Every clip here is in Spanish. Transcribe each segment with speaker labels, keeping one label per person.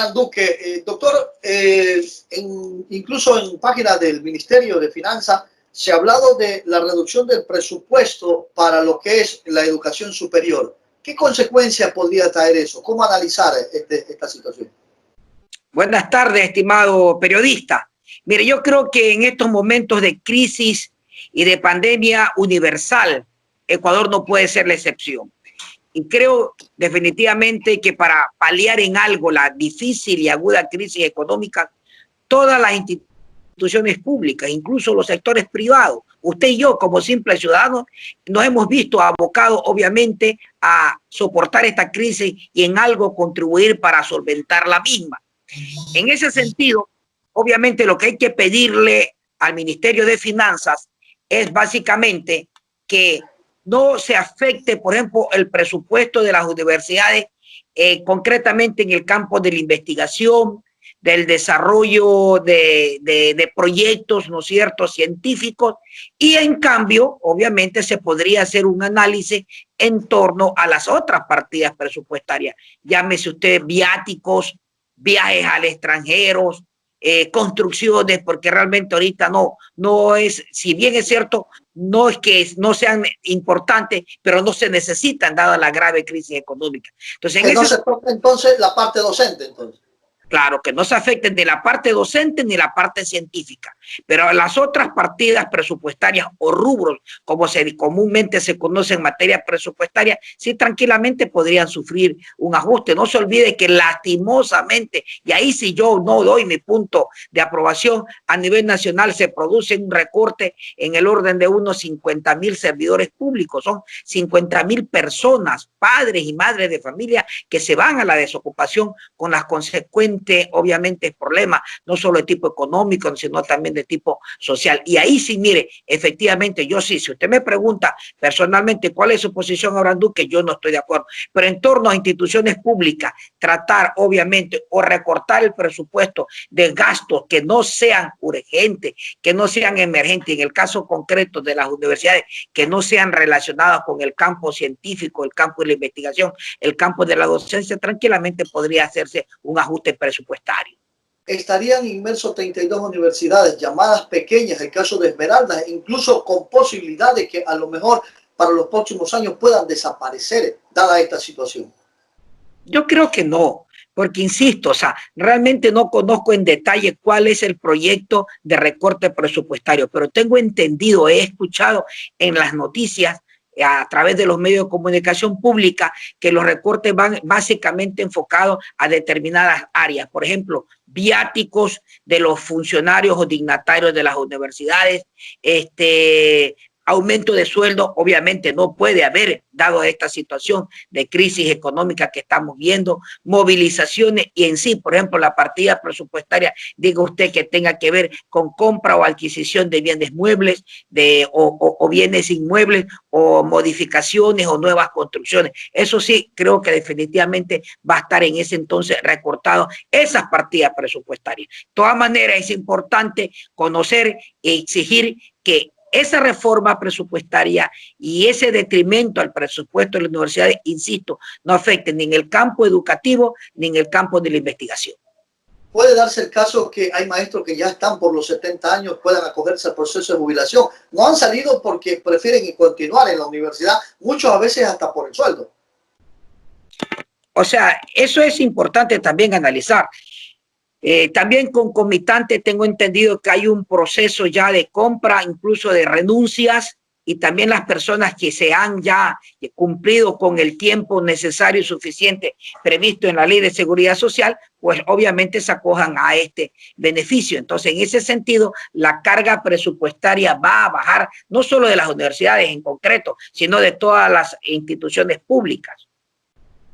Speaker 1: Abraham Duque. Doctor, incluso en páginas del Ministerio de Finanzas se ha hablado de la reducción del presupuesto para lo que es la educación superior. ¿Qué consecuencias podría traer eso? ¿Cómo analizar esta situación?
Speaker 2: Buenas tardes, estimado periodista. Mire, yo creo que en estos momentos de crisis y de pandemia universal, Ecuador no puede ser la excepción. Y creo definitivamente que para paliar en algo la difícil y aguda crisis económica, todas las instituciones públicas, incluso los sectores privados, usted y yo como simples ciudadanos, nos hemos visto abocados obviamente a soportar esta crisis y en algo contribuir para solventar la misma. En ese sentido, obviamente lo que hay que pedirle al Ministerio de Finanzas es básicamente que no se afecte, por ejemplo, el presupuesto de las universidades, concretamente en el campo de la investigación, del desarrollo de proyectos, ¿no es cierto?, científicos, y en cambio, obviamente, se podría hacer un análisis en torno a las otras partidas presupuestarias. Llámese usted viáticos, viajes al extranjero, construcciones, porque realmente ahorita no es, si bien es cierto, no es que no sean importantes, pero no se necesitan dada la grave crisis económica. Entonces,
Speaker 1: que no se toca entonces la parte docente, entonces.
Speaker 2: Claro, que no se afecten ni la parte docente ni la parte científica, pero las otras partidas presupuestarias o rubros, como comúnmente se conoce en materia presupuestaria, sí tranquilamente podrían sufrir un ajuste. No se olvide que lastimosamente, y ahí sí yo no doy mi punto de aprobación, a nivel nacional se produce un recorte en el orden de unos 50,000 servidores públicos, son 50,000 personas, padres y madres de familia que se van a la desocupación con las consecuencias obviamente problemas, no solo de tipo económico, sino también de tipo social. Y ahí sí, mire, efectivamente, yo sí, si usted me pregunta personalmente cuál es su posición, Abraham Duque, yo no estoy de acuerdo. Pero en torno a instituciones públicas, tratar, obviamente, o recortar el presupuesto de gastos que no sean urgentes, que no sean emergentes, en el caso concreto de las universidades, que no sean relacionadas con el campo científico, el campo de la investigación, el campo de la docencia, tranquilamente podría hacerse un ajuste presupuestario.
Speaker 1: Estarían inmersos 32 universidades llamadas pequeñas, el caso de Esmeraldas, incluso con posibilidad de que a lo mejor para los próximos años puedan desaparecer, dada esta situación.
Speaker 2: Yo creo que no, porque insisto, o sea, realmente no conozco en detalle cuál es el proyecto de recorte presupuestario, pero tengo entendido, he escuchado en las noticias a través de los medios de comunicación pública que los recortes van básicamente enfocados a determinadas áreas, por ejemplo, viáticos de los funcionarios o dignatarios de las universidades, aumento de sueldo, obviamente no puede haber, dado esta situación de crisis económica que estamos viendo, movilizaciones y en sí, por ejemplo, la partida presupuestaria, diga usted que tenga que ver con compra o adquisición de bienes muebles o bienes inmuebles o modificaciones o nuevas construcciones. Eso sí, creo que definitivamente va a estar en ese entonces recortado esas partidas presupuestarias. De todas maneras, es importante conocer e exigir que esa reforma presupuestaria y ese detrimento al presupuesto de las universidades, insisto, no afecten ni en el campo educativo ni en el campo de la investigación.
Speaker 1: Puede darse el caso que hay maestros que ya están por los 70 años, puedan acogerse al proceso de jubilación. No han salido porque prefieren continuar en la universidad, muchos a veces hasta por el sueldo.
Speaker 2: O sea, eso es importante también analizar. También concomitante tengo entendido que hay un proceso ya de compra, incluso de renuncias, y también las personas que se han ya cumplido con el tiempo necesario y suficiente previsto en la Ley de Seguridad Social, pues obviamente se acojan a este beneficio. Entonces, en ese sentido, la carga presupuestaria va a bajar, no solo de las universidades en concreto, sino de todas las instituciones públicas.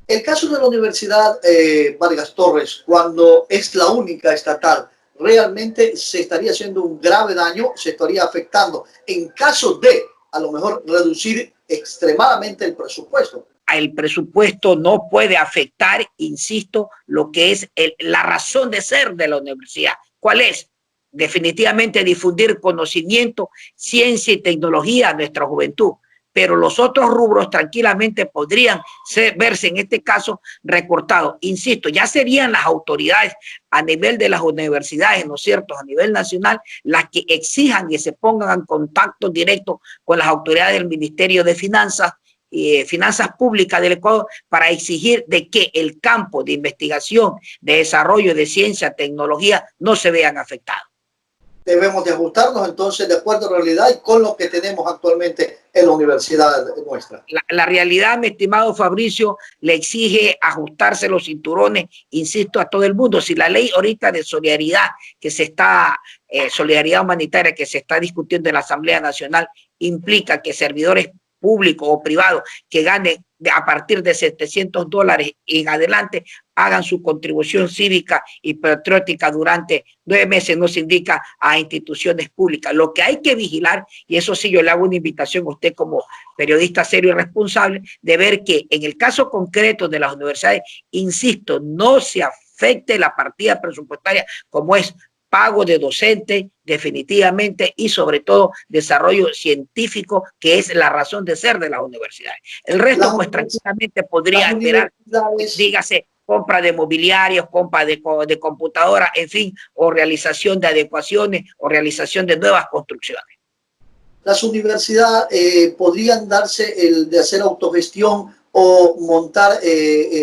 Speaker 1: El caso de la Universidad Vargas Torres, cuando es la única estatal, realmente se estaría haciendo un grave daño, se estaría afectando en caso de, a lo mejor, reducir extremadamente el presupuesto.
Speaker 2: El presupuesto no puede afectar, insisto, lo que es la razón de ser de la universidad. ¿Cuál es? Definitivamente difundir conocimiento, ciencia y tecnología a nuestra juventud. pero los otros rubros tranquilamente podrían verse en este caso recortados. Insisto, ya serían las autoridades a nivel de las universidades, ¿no es cierto?, a nivel nacional, las que exijan y se pongan en contacto directo con las autoridades del Ministerio de Finanzas Públicas del Ecuador para exigir de que el campo de investigación, de desarrollo de ciencia, tecnología no se vean afectados.
Speaker 1: Debemos de ajustarnos entonces de acuerdo a la realidad y con lo que tenemos actualmente en la universidad nuestra.
Speaker 2: La realidad, mi estimado Fabricio, le exige ajustarse los cinturones, insisto, a todo el mundo. Si la ley ahorita de solidaridad solidaridad humanitaria que se está discutiendo en la Asamblea Nacional implica que servidores públicos o privados que ganen a partir de $700 en adelante hagan su contribución cívica y patriótica durante 9 meses, nos indica a instituciones públicas. Lo que hay que vigilar, y eso sí yo le hago una invitación a usted como periodista serio y responsable, de ver que en el caso concreto de las universidades, insisto, no se afecte la partida presupuestaria como es pago de docentes definitivamente y sobre todo desarrollo científico, que es la razón de ser de las universidades. El resto pues tranquilamente podría esperar, dígase, compra de mobiliarios, compra de computadoras, en fin, o realización de adecuaciones o realización de nuevas construcciones.
Speaker 1: Las universidades podrían darse el de hacer autogestión o montar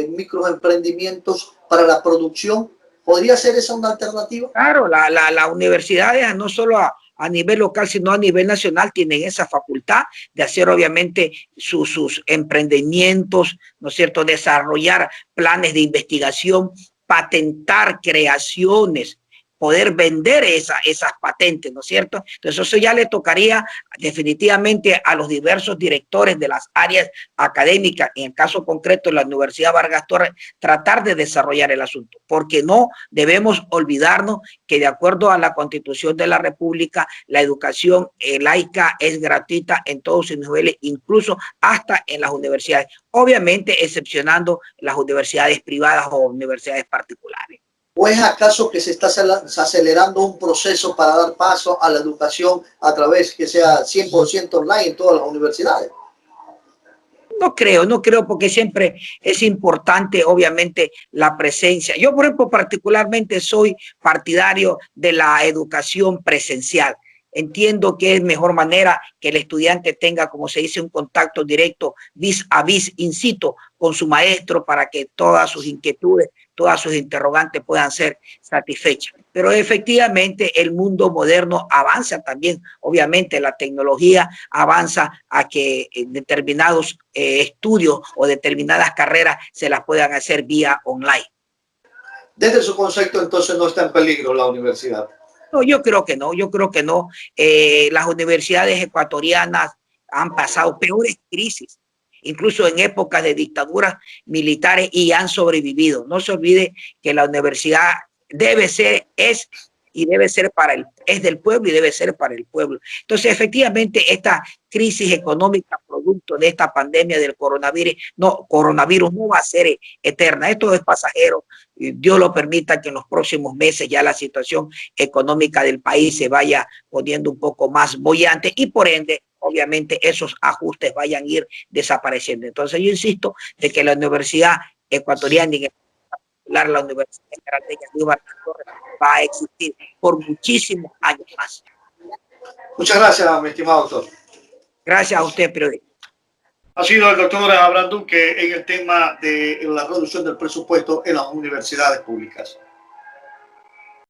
Speaker 1: microemprendimientos para la producción. ¿Podría ser esa una alternativa?
Speaker 2: Claro, las universidades no solo a nivel local, sino a nivel nacional, tienen esa facultad de hacer obviamente sus emprendimientos, ¿no es cierto?, desarrollar planes de investigación, patentar creaciones, poder vender esas patentes, ¿no es cierto? Entonces eso ya le tocaría definitivamente a los diversos directores de las áreas académicas, en el caso concreto de la Universidad Vargas Torres, tratar de desarrollar el asunto, porque no debemos olvidarnos que de acuerdo a la Constitución de la República, la educación laica es gratuita en todos sus niveles, incluso hasta en las universidades, obviamente excepcionando las universidades privadas o universidades particulares.
Speaker 1: ¿O es acaso que se está acelerando un proceso para dar paso a la educación a través que sea 100% online en todas las universidades?
Speaker 2: No creo, porque siempre es importante, obviamente, la presencia. Yo, por ejemplo, particularmente soy partidario de la educación presencial. Entiendo que es mejor manera que el estudiante tenga, como se dice, un contacto directo vis a vis, in situ, con su maestro para que todas sus inquietudes, todas sus interrogantes puedan ser satisfechas. Pero efectivamente el mundo moderno avanza también, obviamente la tecnología avanza a que determinados estudios o determinadas carreras se las puedan hacer vía online.
Speaker 1: Desde su concepto, entonces, no está en peligro la universidad.
Speaker 2: No, yo creo que no, las universidades ecuatorianas han pasado peores crisis, incluso en épocas de dictaduras militares, y han sobrevivido. No se olvide que la universidad debe ser, es del pueblo y debe ser para el pueblo. Entonces, efectivamente, esta crisis económica producto de esta pandemia del coronavirus no va a ser eterna. Esto es pasajero. Dios lo permita que en los próximos meses ya la situación económica del país se vaya poniendo un poco más boyante y por ende, obviamente, esos ajustes vayan a ir desapareciendo. Entonces, yo insisto de que la Universidad Ecuatoriana, en particular la Universidad General de Vargas Torres, va a existir por muchísimos años más.
Speaker 1: Muchas gracias, mi estimado doctor.
Speaker 2: Gracias a usted, periodista.
Speaker 1: Ha sido el doctor Abraham Duque en el tema de la reducción del presupuesto en las universidades públicas.